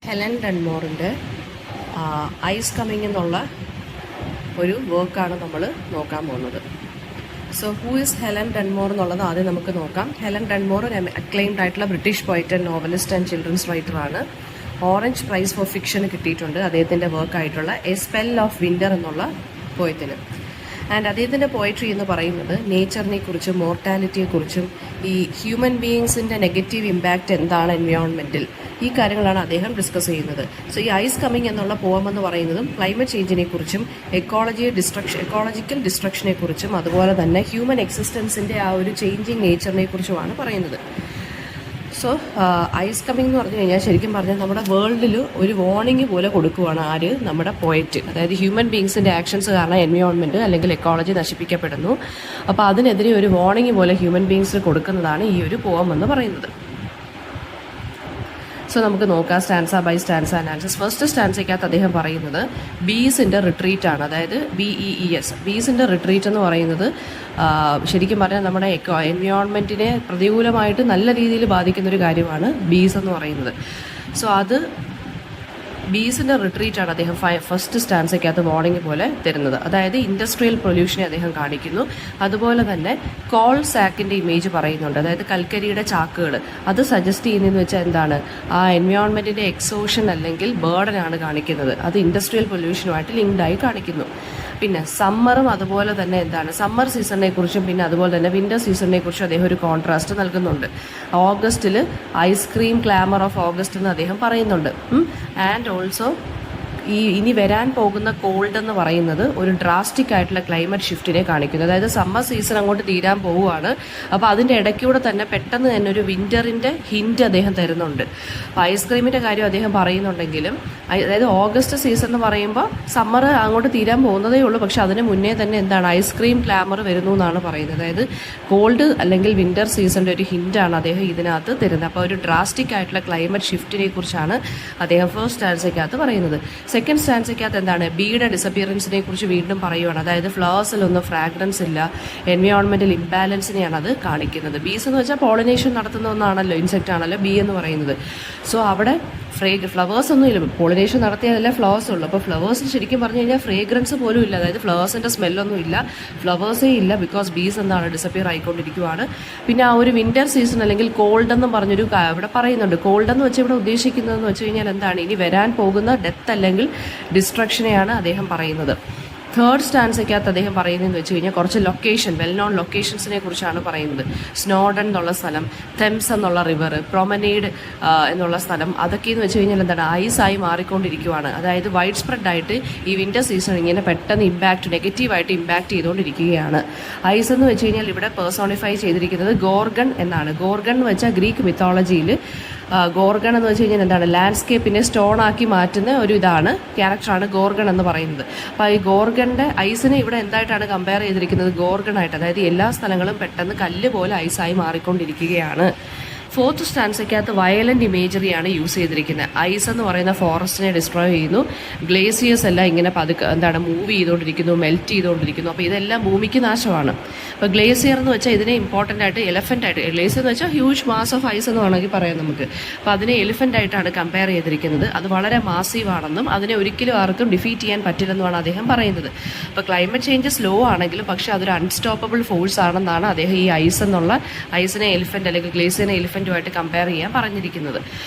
Helen ഡൺമോറിൻ്റെ ice coming എന്നുള്ള ഒരു വർക്കാണ് നമ്മൾ നോക്കാൻ പോകുന്നത്. സോ ഹൂ ഈസ് ഹെലൻ ഡൺമോർ എന്നുള്ളത് ആദ്യം നമുക്ക് നോക്കാം. ഹെലൻ ഡൺമോർ ഒരു അക്ലെയിംഡ് ആയിട്ടുള്ള British poet and novelist and children's റൈറ്ററാണ്. ഓറഞ്ച് പ്രൈസ് ഫോർ ഫിക്ഷന് കിട്ടിയിട്ടുണ്ട് അദ്ദേഹത്തിൻ്റെ വർക്കായിട്ടുള്ള എ സ്പെൽ ഓഫ് വിൻ്റർ എന്നുള്ള പോയത്തിന്. ആൻഡ് അദ്ദേഹത്തിൻ്റെ പോയട്രി എന്ന് പറയുന്നത് നേച്ചറിനെ കുറിച്ചും മോർട്ടാലിറ്റിയെക്കുറിച്ചും ഈ ഹ്യൂമൻ ബീയിങ്സിൻ്റെ നെഗറ്റീവ് ഇമ്പാക്റ്റ് എന്താണ് എൻവയോൺമെൻറ്റിൽ, ഈ കാര്യങ്ങളാണ് അദ്ദേഹം ഡിസ്കസ് ചെയ്യുന്നത്. സോ ഈ ഐസ് കമ്മിങ് എന്നുള്ള പോയം എന്ന് പറയുന്നതും ക്ലൈമറ്റ് ചേഞ്ചിനെ കുറിച്ചും എക്കോളജിക്കൽ ഡിസ്ട്രക്ഷനെ കുറിച്ചും അതുപോലെ തന്നെ ഹ്യൂമൻ എക്സിസ്റ്റൻസിൻ്റെ ആ ഒരു ചേഞ്ചിങ് നേച്ചറിനെ കുറിച്ചുമാണ് പറയുന്നത്. സോ ഐസ് കമ്മിങ് എന്ന് പറഞ്ഞു കഴിഞ്ഞാൽ ശരിക്കും പറഞ്ഞാൽ നമ്മുടെ വേൾഡിൽ ഒരു വാർണിംഗ് പോലെ കൊടുക്കുവാണ് ആര്, നമ്മുടെ പോയറ്റ്. അതായത് ഹ്യൂമൻ ബീങ്സിൻ്റെ ആക്ഷൻസ് കാരണം എൻവയോൺമെൻറ്റ് അല്ലെങ്കിൽ എക്കോളജി നശിപ്പിക്കപ്പെടുന്നു. അപ്പോൾ അതിനെതിരെ ഒരു വാർണിംഗ് പോലെ ഹ്യൂമൻ ബീങ്സിന് കൊടുക്കുന്നതാണ് ഈ ഒരു പോയം എന്ന് പറയുന്നത്. സോ നമുക്ക് നോക്കാം stanza by stanza analysis. First സ്റ്റാൻസയ്ക്കകത്ത് അദ്ദേഹം പറയുന്നത് ബീസിൻ്റെ റിട്രീറ്റ് ആണ്. അതായത് BEES ബീസിൻ്റെ റിട്രീറ്റ് എന്ന് പറയുന്നത് ശരിക്കും പറഞ്ഞാൽ നമ്മുടെ എൻവയോൺമെൻറ്റിനെ പ്രതികൂലമായിട്ട് നല്ല രീതിയിൽ ബാധിക്കുന്നൊരു കാര്യമാണ് ബീസ് എന്ന് പറയുന്നത്. സോ അത് ബീസിൻ്റെ റിട്രീറ്റാണ് അദ്ദേഹം ഫസ്റ്റ് സ്റ്റാൻസയ്ക്കകത്ത് വാർണിംഗ് പോലെ തരുന്നത്. അതായത് ഇൻഡസ്ട്രിയൽ പൊല്യൂഷനെ അദ്ദേഹം കാണിക്കുന്നു. അതുപോലെ തന്നെ കോൾ സാക്കിൻ്റെ ഇമേജ് പറയുന്നുണ്ട്. അതായത് കൽക്കരിയുടെ ചാക്കുകൾ അത് സജസ്റ്റ് ചെയ്യുന്നതെന്ന് വെച്ചാൽ എന്താണ്, ആ എൻവയോൺമെൻറ്റിൻ്റെ എക്സോഷൻ അല്ലെങ്കിൽ ബേർഡനാണ് കാണിക്കുന്നത്. അത് ഇൻഡസ്ട്രിയൽ പൊല്യൂഷനുമായിട്ട് ലിങ്ക്ഡായി കാണിക്കുന്നു. പിന്നെ സമ്മറും അതുപോലെ തന്നെ എന്താണ്, സമ്മർ സീസണിനെ കുറിച്ചും പിന്നെ അതുപോലെ തന്നെ വിൻ്റർ സീസണിനെ കുറിച്ചും അദ്ദേഹം ഒരു കോൺട്രാസ്റ്റ് നൽകുന്നുണ്ട്. ഓഗസ്റ്റിൽ ഐസ്ക്രീം ക്ലാമർ ഓഫ് ഓഗസ്റ്റ് എന്ന് അദ്ദേഹം പറയുന്നുണ്ട്. ആൻഡ് ഓൾസോ ഇനി വരാൻ പോകുന്ന കോൾഡ് എന്ന് പറയുന്നത് ഒരു ഡ്രാസ്റ്റിക് ആയിട്ടുള്ള ക്ലൈമറ്റ് ഷിഫ്റ്റിനെ കാണിക്കുന്നു. അതായത് സമ്മർ സീസൺ അങ്ങോട്ട് തീരാൻ പോവുകയാണ്. അപ്പോൾ അതിൻ്റെ ഇടയ്ക്കൂടെ തന്നെ പെട്ടെന്ന് തന്നെ ഒരു വിൻ്ററിൻ്റെ ഹിൻറ്റ് അദ്ദേഹം തരുന്നുണ്ട്. അപ്പോൾ ഐസ്ക്രീമിൻ്റെ കാര്യം അദ്ദേഹം പറയുന്നുണ്ടെങ്കിലും അതായത് ഓഗസ്റ്റ് സീസൺ എന്ന് പറയുമ്പോൾ സമ്മർ അങ്ങോട്ട് തീരാൻ പോകുന്നതേ ഉള്ളൂ. പക്ഷെ അതിന് മുന്നേ തന്നെ എന്താണ് ഐസ്ക്രീം ക്ലാമർ വരുന്നു എന്നാണ് പറയുന്നത്. അതായത് കോൾഡ് അല്ലെങ്കിൽ വിൻ്റർ സീസണിൻ്റെ ഒരു ഹിൻറ്റാണ് അദ്ദേഹം ഇതിനകത്ത് തരുന്നത്. അപ്പോൾ ഒരു ഡ്രാസ്റ്റിക് ആയിട്ടുള്ള ക്ലൈമറ്റ് ഷിഫ്റ്റിനെ കുറിച്ചാണ് അദ്ദേഹം ഫസ്റ്റ് സ്റ്റാൻസയ്ക്കകത്ത് പറയുന്നത്. സെക്കൻഡ് സ്റ്റാൻസയ്ക്കകത്ത് എന്താണ്, ബീയുടെ ഡിസപ്പിയറൻസിനെ കുറിച്ച് വീണ്ടും പറയുവാണ്. അതായത് ഫ്ലവേഴ്സിലൊന്നും ഫ്രാഗ്രൻസ് ഇല്ല, എൻവയോൺമെൻറ്റൽ ഇംബാലൻസിനെയാണ് അത് കാണിക്കുന്നത്. ബീസ് എന്ന് വെച്ചാൽ പോളിനേഷൻ നടത്തുന്ന ഒന്നാണല്ലോ, ഇൻസെക്റ്റ് ആണല്ലോ ബി എന്ന് പറയുന്നത്. സോ അവിടെ ഫ്ലവേഴ്സ് ഒന്നും ഇല്ല, പോളിനേഷൻ നടത്തിയാലല്ലേ ഫ്ലവേഴ്സ് ഉള്ളൂ. അപ്പോൾ ഫ്ലവേഴ്സ് ശരിക്കും പറഞ്ഞു കഴിഞ്ഞാൽ ഫ്രേഗ്രൻസ് പോലും ഇല്ല, അതായത് ഫ്ലവേഴ്സിൻ്റെ സ്മെല്ലൊന്നും ഇല്ല, ഫ്ലവേഴ്സേ ഇല്ല. ബിക്കോസ് ബീസ് എന്താണ് ഡിസപ്പിയർ ആയിക്കൊണ്ടിരിക്കുവാണ്. പിന്നെ ആ ഒരു വിൻ്റർ സീസൺ അല്ലെങ്കിൽ കോൾഡ് എന്നും പറഞ്ഞൊരു ഇവിടെ പറയുന്നുണ്ട്. കോൾഡ് എന്ന് വെച്ചാൽ ഇവിടെ ഉദ്ദേശിക്കുന്നതെന്ന് വെച്ച് കഴിഞ്ഞാൽ എന്താണ്, ഇനി വരാൻ പോകുന്ന ഡെത്ത് അല്ലെങ്കിൽ ഡിസ്ട്രക്ഷനെയാണ് അദ്ദേഹം പറയുന്നത്. തേർഡ് സ്റ്റാൻസയ്ക്കകത്ത് അദ്ദേഹം പറയുന്നതെന്ന് വെച്ച് കഴിഞ്ഞാൽ കുറച്ച് ലൊക്കേഷൻ, വെൽ നോൺ ലൊക്കേഷൻസിനെ കുറിച്ചാണ് പറയുന്നത്. സ്നോഡൻ എന്നുള്ള സ്ഥലം, തെംസ് എന്നുള്ള റിവർ, പ്രൊമനേഡ് എന്നുള്ള സ്ഥലം, അതൊക്കെ എന്ന് വെച്ച് കഴിഞ്ഞാൽ എന്താണ്, ഐസായി മാറിക്കൊണ്ടിരിക്കുവാണ്. അതായത് വൈഡ് സ്പ്രെഡ് ആയിട്ട് ഈ വിൻ്റർ സീസൺ ഇങ്ങനെ പെട്ടെന്ന് നെഗറ്റീവായിട്ട് ഇമ്പാക്റ്റ് ചെയ്തുകൊണ്ടിരിക്കുകയാണ്. ഐസ് എന്ന് വെച്ച് കഴിഞ്ഞാൽ ഇവിടെ പേഴ്സോണിഫൈ ചെയ്തിരിക്കുന്നത് ഗോർഗൺ എന്നാണ്. ഗോർഗൺ എന്ന് വെച്ചാൽ ഗ്രീക്ക് മിത്തോളജിയിൽ ഗോർഗൺ എന്ന് വെച്ച് കഴിഞ്ഞാൽ എന്താണ്, ലാൻഡ്സ്കേപ്പിനെ സ്റ്റോൺ ആക്കി മാറ്റുന്ന ഒരു ക്യാരക്ടറാണ് ഗോർഗൺ എന്ന് പറയുന്നത്. അപ്പോൾ ഈ ഗോർഗണിൻ്റെ ഐസിനെ ഇവിടെ എന്തായിട്ടാണ് കമ്പയർ ചെയ്തിരിക്കുന്നത്, ഗോർഗണായിട്ട്. അതായത് എല്ലാ സ്ഥലങ്ങളും പെട്ടെന്ന് കല്ല് പോലെ ഐസായി മാറിക്കൊണ്ടിരിക്കുകയാണ്. ഫോർത്ത് സ്റ്റാൻസയ്ക്കകത്ത് വയലൻ്റ് ഇമേജറിയാണ് യൂസ് ചെയ്തിരിക്കുന്നത്. ഐസ് എന്ന് പറയുന്ന ഫോറസ്റ്റിനെ ഡിസ്ട്രോയ് ചെയ്യുന്നു, ഗ്ലേസിയേഴ്സ് എല്ലാം ഇങ്ങനെ മൂവ് ചെയ്തുകൊണ്ടിരിക്കുന്നു, മെൽറ്റ് ചെയ്തുകൊണ്ടിരിക്കുന്നു. അപ്പോൾ ഇതെല്ലാം ഭൂമിക്ക് നാശമാണ്. അപ്പോൾ ഗ്ലേസിയർ എന്ന് വെച്ചാൽ ഇതിനെ ഇമ്പോർട്ടൻ്റ് ആയിട്ട് എലഫൻ്റ് ആയിട്ട്, ഗ്ലേസിയർ എന്ന് വെച്ചാൽ ഹ്യൂജ് മാസ് ഓഫ് ഐസ് എന്ന് വേണമെങ്കിൽ പറയാം നമുക്ക്. അപ്പോൾ അതിനെ എലിഫൻ്റ് ആയിട്ടാണ് കമ്പയർ ചെയ്തിരിക്കുന്നത്. അത് വളരെ മാസീവ് ആണെന്നും അതിനെ ഒരിക്കലും ആർക്കും ഡിഫീറ്റ് ചെയ്യാൻ പറ്റില്ലെന്നുമാണ് അദ്ദേഹം പറയുന്നത്. അപ്പോൾ ക്ലൈമറ്റ് ചേഞ്ച് സ്ലോ ആണെങ്കിലും പക്ഷേ അതൊരു അൺസ്റ്റോപ്പബിൾ ഫോഴ്സ് ആണെന്നാണ് അദ്ദേഹം ഈ ഐസിനെ എലിഫൻ്റ് അല്ലെങ്കിൽ ഗ്ലേസിയറിനെ എലിഫൻ്റുമായിട്ട് കമ്പയർ ചെയ്യാൻ പറഞ്ഞിരിക്കുന്നത്.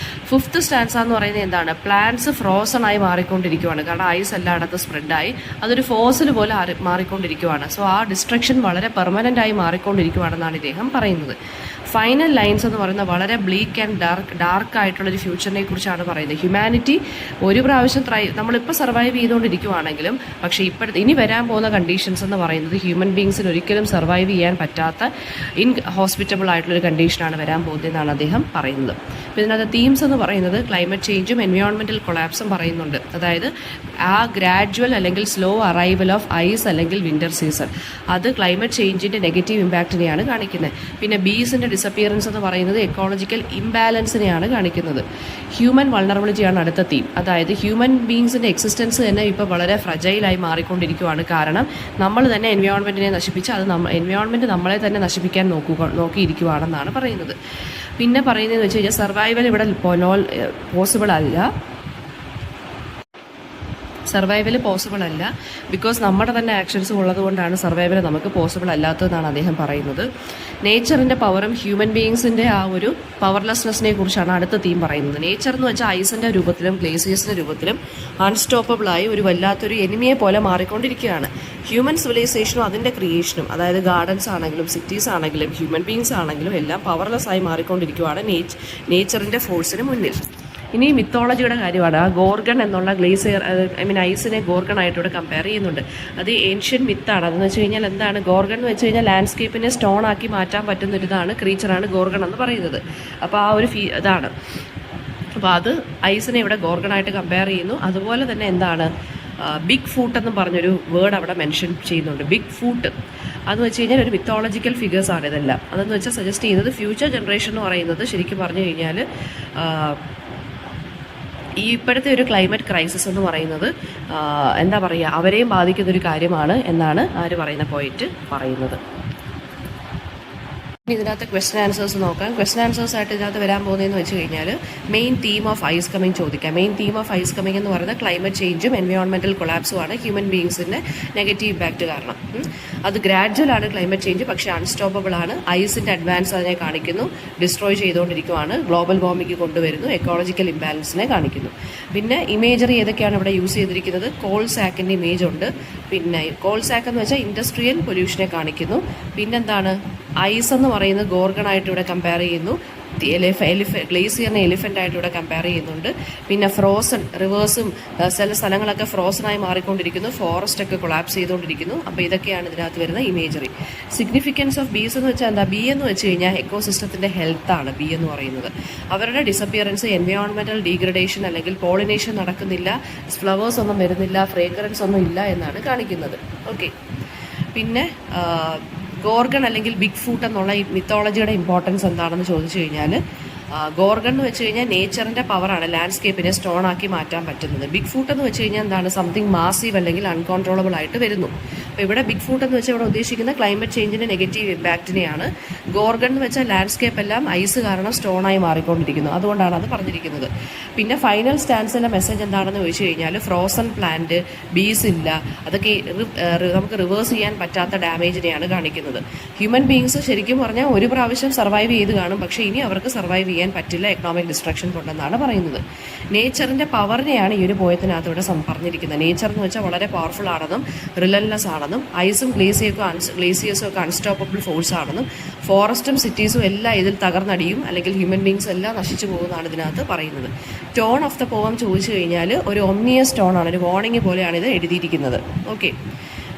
ഫിഫ്ത്ത് സ്റ്റാൻസ എന്ന് പറയുന്നത് എന്താണ്, പ്ലാന്റ്സ് ഫ്രോസൺ ആയി മാറിക്കൊണ്ടിരിക്കുകയാണ്. കാരണം ഐസ് എല്ലായിടത്തും സ്പ്രെഡായി അതൊരു ഫോസിൽ പോലെ മാറിക്കൊണ്ടിരിക്കുകയാണ്. സോ ആ ഡിസ്ട്രക്ഷൻ വളരെ പെർമനൻ്റ് ആയി മാറിക്കൊണ്ടിരിക്കുകയാണെന്നാണ് ഇദ്ദേഹം പറയുന്നത്. ഫൈനൽ ലൈൻസ് എന്ന് പറയുന്നത് വളരെ ബ്ലീക്ക് ആൻഡ് ഡാർക്ക് ആയിട്ടുള്ളൊരു ഫ്യൂച്ചറിനെ കുറിച്ചാണ് പറയുന്നത്. ഹ്യൂമാനിറ്റി ഒരു പ്രാവശ്യം നമ്മളിപ്പോൾ സർവൈവ് ചെയ്തുകൊണ്ടിരിക്കുവാണെങ്കിലും പക്ഷേ ഇനി വരാൻ പോകുന്ന കണ്ടീഷൻസ് എന്ന് പറയുന്നത് ഹ്യൂമൻ ബീങ്സിന് ഒരിക്കലും സർവൈവ് ചെയ്യാൻ പറ്റാത്ത ഇൻഹോസ്പിറ്റബിൾ ആയിട്ടുള്ളൊരു കണ്ടീഷനാണ് വരാൻ പോകുന്നതെന്നാണ് അദ്ദേഹം പറയുന്നത്. അപ്പോൾ ഇതിനകത്ത് തീംസ് എന്ന് പറയുന്നത് ക്ലൈമറ്റ് ചേഞ്ചും എൻവയോൺമെൻറ്റൽ കൊളാപ്സും പറയുന്നുണ്ട്. അതായത് ആ ഗ്രാജുവൽ അല്ലെങ്കിൽ സ്ലോ അറൈവൽ ഓഫ് ഐസ് അല്ലെങ്കിൽ വിൻ്റർ സീസൺ, അത് ക്ലൈമറ്റ് ചേഞ്ചിൻ്റെ നെഗറ്റീവ് ഇമ്പാക്റ്റിനെയാണ് കാണിക്കുന്നത്. പിന്നെ ബീസിൻ്റെ ഡിസപ്പിയറൻസ് എന്ന് പറയുന്നത് എക്കോളജിക്കൽ ഇംബാലൻസിനെയാണ് കാണിക്കുന്നത്. ഹ്യൂമൻ വൾണറബിലിറ്റിയാണ് അടുത്ത തീം. അതായത് ഹ്യൂമൻ ബീങ്സിൻ്റെ എക്സിസ്റ്റൻസ് തന്നെ ഇപ്പോൾ വളരെ ഫ്രജൈലായി മാറിക്കൊണ്ടിരിക്കുകയാണ്. കാരണം നമ്മൾ തന്നെ എൻവയോൺമെൻറ്റിനെ നശിപ്പിച്ച് അത് എൻവയോൺമെൻറ്റ് നമ്മളെ തന്നെ നശിപ്പിക്കാൻ നോക്കിയിരിക്കുകയാണെന്നാണ് പറയുന്നത്. പിന്നെ പറയുന്നതെന്ന് വെച്ച് കഴിഞ്ഞാൽ സർവൈവൽ ഇവിടെ പോസിബിൾ അല്ല. സർവൈവൽ പോസിബിൾ അല്ല. ബിക്കോസ് നമ്മുടെ തന്നെ ആക്ഷൻസ് ഉള്ളതുകൊണ്ടാണ് സർവൈവൽ നമുക്ക് പോസിബിൾ അല്ലാത്തതെന്നാണ് അദ്ദേഹം പറയുന്നത്. നേച്ചറിൻ്റെ പവറും ഹ്യൂമൻ ബീയിങ്സിൻ്റെ ആ ഒരു പവർലെസ്നെസ്സിനെ കുറിച്ചാണ് അടുത്ത തീം പറയുന്നത്. നേച്ചർ എന്ന് വെച്ചാൽ ഐസിൻ്റെ രൂപത്തിലും ഗ്ലേസിയേഴ്സിൻ്റെ രൂപത്തിലും അൺസ്റ്റോപ്പബിളായി ഒരു വല്ലാത്തൊരു എനിമിയെ പോലെ മാറിക്കൊണ്ടിരിക്കുകയാണ്. ഹ്യൂമൻ സിവിലൈസേഷനും അതിൻ്റെ ക്രിയേഷനും, അതായത് ഗാർഡൻസ് ആണെങ്കിലും സിറ്റീസ് ആണെങ്കിലും ഹ്യൂമൻ ബീയിങ്സ് ആണെങ്കിലും എല്ലാം പവർലെസ് ആയി മാറിക്കൊണ്ടിരിക്കുകയാണ് നേച്ചറിൻ്റെ ഫോഴ്സിന് മുന്നിൽ. ഇനി മിത്തോളജിയുടെ കാര്യമാണ്. ആ ഗോർഗൺ എന്നുള്ള ഗ്ലേസിയർ ഐസിനെ ഗോർഗൺ ആയിട്ട് ഇവിടെ കമ്പയർ ചെയ്യുന്നുണ്ട്. അത് ഏൻഷ്യൻ മിത്താണ്. അതെന്ന് വെച്ച് കഴിഞ്ഞാൽ എന്താണ് ഗോർഗൺ എന്ന് വെച്ച് കഴിഞ്ഞാൽ ലാൻഡ്സ്കേപ്പിനെ സ്റ്റോൺ ആക്കി മാറ്റാൻ പറ്റുന്ന ഒരു ഇതാണ്, ക്രീച്ചറാണ് ഗോർഗൺ എന്ന് പറയുന്നത്. അപ്പോൾ ആ ഒരു ഇതാണ്. അപ്പോൾ അത് ഐസിനെ ഇവിടെ ഗോർഗണായിട്ട് കമ്പയർ ചെയ്യുന്നു. അതുപോലെ തന്നെ എന്താണ് ബിഗ് ഫൂട്ട് എന്ന് പറഞ്ഞൊരു വേർഡ് അവിടെ മെൻഷൻ ചെയ്യുന്നുണ്ട്. ബിഗ് ഫൂട്ട് അതെന്ന് വെച്ച് കഴിഞ്ഞാൽ ഒരു മിത്തോളജിക്കൽ ഫിഗേഴ്സാണ് ഇതെല്ലാം. അതെന്ന് വെച്ചാൽ സജസ്റ്റ് ചെയ്യുന്നത് ഫ്യൂച്ചർ ജനറേഷൻ എന്ന് പറയുന്നത് ശരിക്കും പറഞ്ഞു കഴിഞ്ഞാൽ ഈ ഇപ്പോഴത്തെ ഒരു ക്ലൈമറ്റ് ക്രൈസിസ് എന്ന് പറയുന്നത് എന്താ പറയുക, അവരെയും ബാധിക്കുന്നൊരു കാര്യമാണ് എന്നാണ് ആര് പറയുന്ന പോയിന്റ് പറയുന്നത്. ഇതിനകത്ത് ക്വസ്റ്റൻ ആൻസേഴ്സ് നോക്കാം. ക്വസ്റ്റൻ ആൻസേഴ്സ് ആയിട്ട് ഇതിനകത്ത് വരാൻ പോകുന്നതെന്ന് വെച്ച് കഴിഞ്ഞാൽ main theme of ice coming ചോദിക്കാം. Main theme of ice coming എന്ന് പറയുന്നത് ക്ലൈമറ്റ് ചേഞ്ചും എൻവയോൺമെൻറ്റൽ കൊളാപ്സുമാണ് ഹ്യൂമൻ ബീയിങ്സിൻ്റെ നെഗറ്റീവ് ഇമ്പാക്റ്റ് കാരണം. അത് ഗ്രാജുവൽ ആണ് ക്ലൈമറ്റ് ചേഞ്ച്, പക്ഷേ അൺസ്റ്റോപ്പബിൾ ആണ്. ഐസിൻ്റെ അഡ്വാൻസ് അതിനെ കാണിക്കുന്നു, ഡിസ്ട്രോയ് ചെയ്തുകൊണ്ടിരിക്കുവാണ്, ഗ്ലോബൽ വാർമിംഗ് കൊണ്ടുവരുന്നു, എക്കോളജിക്കൽ ഇംബാലൻസിനെ കാണിക്കുന്നു. പിന്നെ ഇമേജറി ഏതൊക്കെയാണ് ഇവിടെ യൂസ് ചെയ്തിരിക്കുന്നത്? കോൾ സാക്കിൻ്റെ ഇമേജ് ഉണ്ട്. പിന്നെ കോൾ സാക്ക് എന്ന് വെച്ചാൽ ഇൻഡസ്ട്രിയൽ പൊല്യൂഷനെ കാണിക്കുന്നു. പിന്നെന്താണ് ഐസ് എന്ന് പറയുന്നത് ഗോർഗണായിട്ട് ഇവിടെ കമ്പയർ ചെയ്യുന്നു. ഗ്ലേസിയറിനെ എലിഫൻ്റ് ആയിട്ട് ഇവിടെ കമ്പയർ ചെയ്യുന്നുണ്ട്. പിന്നെ ഫ്രോസൺ റിവേഴ്സും ചില സ്ഥലങ്ങളൊക്കെ ഫ്രോസണായി മാറിക്കൊണ്ടിരിക്കുന്നു, ഫോറസ്റ്റ് ഒക്കെ കൊളാപ്സ് ചെയ്തുകൊണ്ടിരിക്കുന്നു. അപ്പോൾ ഇതൊക്കെയാണ് ഇതിനകത്ത് വരുന്ന ഇമേജറി. സിഗ്നിഫിക്കൻസ് ഓഫ് ബീസ് എന്ന് വെച്ചാൽ എന്താ? ബി എന്ന് വെച്ച് കഴിഞ്ഞാൽ എക്കോസിസ്റ്റത്തിൻ്റെ ഹെൽത്താണ് ബി എന്ന് പറയുന്നത്. അവരുടെ ഡിസപ്പിയറൻസ്, എൻവയോൺമെൻറ്റൽ ഡീഗ്രഡേഷൻ അല്ലെങ്കിൽ പോളിനേഷൻ നടക്കുന്നില്ല, ഫ്ലവേഴ്സ് ഒന്നും വരുന്നില്ല, ഫ്രേഗ്രൻസ് ഒന്നും ഇല്ല എന്നാണ് കാണിക്കുന്നത്. ഓക്കെ. പിന്നെ ഗോർഗൺ അല്ലെങ്കിൽ ബിഗ് ഫൂട്ട് എന്നുള്ള ഈ മിത്തോളജിയുടെ ഇമ്പോർട്ടൻസ് എന്താണെന്ന് ചോദിച്ചു കഴിഞ്ഞാൽ ഗോർഗൺ എന്ന് വെച്ച് കഴിഞ്ഞാൽ നേച്ചറിൻ്റെ പവറാണ് ലാൻഡ്സ്കേപ്പിനെ സ്റ്റോൺ ആക്കി മാറ്റാൻ പറ്റുന്നത്. ബിഗ് ഫൂട്ട് എന്ന് വെച്ച് കഴിഞ്ഞാൽ എന്താണ്? സംതിങ് മാസീവ് അല്ലെങ്കിൽ അൺകൺട്രോളബിൾ ആയിട്ട് വരുന്നു. അപ്പോൾ ഇവിടെ ബിഗ് ഫൂട്ട് എന്ന് വെച്ചാൽ ഇവിടെ ഉദ്ദേശിക്കുന്ന ക്ലൈമറ്റ് ചേഞ്ചിൻ്റെ നെഗറ്റീവ് ഇമ്പാക്റ്റിനെയാണ്. ഗോർഗൺ എന്ന് വെച്ചാൽ ലാൻഡ്സ്കേപ്പ് എല്ലാം ഐസ് കാരണം സ്റ്റോണായി മാറിക്കൊണ്ടിരിക്കുന്നു, അതുകൊണ്ടാണ് അത് പറഞ്ഞിരിക്കുന്നത്. പിന്നെ ഫൈനൽ സ്റ്റാൻസിലെ മെസ്സേജ് എന്താണെന്ന് ചോദിച്ചു കഴിഞ്ഞാൽ ഫ്രോസൺ പ്ലാന്റ്, ബീസ് ഇല്ല, അതൊക്കെ നമുക്ക് റിവേഴ്സ് ചെയ്യാൻ പറ്റാത്ത ഡാമേജിനെയാണ് കാണിക്കുന്നത്. ഹ്യൂമൻ ബീയിങ്സ് ശരിക്കും പറഞ്ഞാൽ ഒരു പ്രാവശ്യം സർവൈവ് ചെയ്ത് കാണും, പക്ഷേ ഇനി അവർക്ക് സർവൈവ് ചെയ്യാൻ പറ്റില്ല എക്കണോമിക് ഡിസ്ട്രക്ഷൻ കൊണ്ടെന്നാണ് പറയുന്നത്. നേച്ചറിൻ്റെ പവറിനെയാണ് ഈ ഒരു പോയത്തിനകത്ത് ഇവിടെ പറഞ്ഞിരിക്കുന്നത്. നേച്ചർ എന്ന് വെച്ചാൽ വളരെ പവർഫുൾ ആണെന്നും റിലൻലെസ് ആണെന്നും ഐസും ഗ്ലേസിയേഴ്സും ഒക്കെ അൺസ്റ്റോപ്പബിൾ ഫോഴ്സ് ആണെന്നും ഫോറസ്റ്റും സിറ്റീസും എല്ലാം ഇതിൽ തകർന്നടിയും അല്ലെങ്കിൽ ഹ്യൂമൻ ബീങ്സ് എല്ലാം നശിച്ചു പോകുന്നതാണ് ഇതിനകത്ത് പറയുന്നത്. ടോൺ ഓഫ് ദ പോം ചോദിച്ചു കഴിഞ്ഞാൽ ഒരു ഒമ്നിയസ് ടോൺ ആണ്, ഒരു വാർണിംഗ് പോലെയാണ് ഇത് എഴുതിയിരിക്കുന്നത്. ഓക്കെ.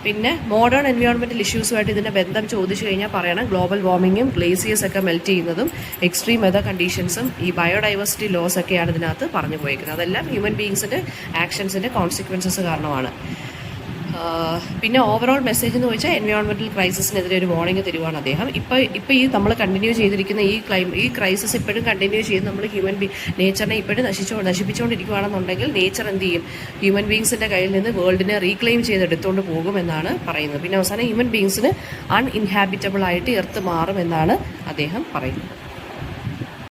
പിന്നെ മോഡേൺ എൻവയോൺമെൻറ്റൽ ഇഷ്യൂസുമായിട്ട് ഇതിൻ്റെ ബന്ധം ചോദിച്ചു കഴിഞ്ഞാൽ പറയണം ഗ്ലോബൽ വാർമിങ്ങും ഗ്ലേസിയേഴ്സ് ഒക്കെ മെൽറ്റ് ചെയ്യുന്നതും എക്സ്ട്രീം വെതർ കണ്ടീഷൻസും ഈ ബയോഡൈവേഴ്സിറ്റി ലോസ് ഒക്കെയാണ് ഇതിനകത്ത് പറഞ്ഞു പോയിരിക്കുന്നത്. അതെല്ലാം ഹ്യൂമൻ ബീയിങ്സിൻ്റെ ആക്ഷൻസിൻ്റെ കോൺസിക്വൻസസ് കാരണമാണ്. പിന്നെ ഓവറോൾ മെസ്സേജ് എന്ന് വെച്ചാൽ എൻവയോൺമെൻറ്റൽ ക്രൈസിസിനെതിരെ ഒരു വാർണിംഗ് തരുവാണ് അദ്ദേഹം. ഇപ്പോൾ ഈ നമ്മൾ കണ്ടിന്യൂ ചെയ്തിരിക്കുന്ന ഈ ക്രൈസിസ് ഇപ്പോഴും കണ്ടിന്യൂ ചെയ്ത് നമ്മൾ നേച്ചറിനെ ഇപ്പോഴും നശിപ്പിച്ചുകൊണ്ടിരിക്കുകയാണെന്നുണ്ടെങ്കിൽ നേച്ചർ എന്ത് ചെയ്യും? ഹ്യൂമൻ ബീയിങ്സിൻ്റെ കയ്യിൽ നിന്ന് വേൾഡിനെ റീക്ലെയിം ചെയ്തെടുത്തുകൊണ്ട് പോകുമെന്നാണ് പറയുന്നത്. പിന്നെ അവസാനം ഹ്യൂമൻ ബീയിങ്സിന് അൺഇൻഹാബിറ്റബിൾ ആയിട്ട് എർത്ത് മാറുമെന്നാണ് അദ്ദേഹം പറയുന്നത്.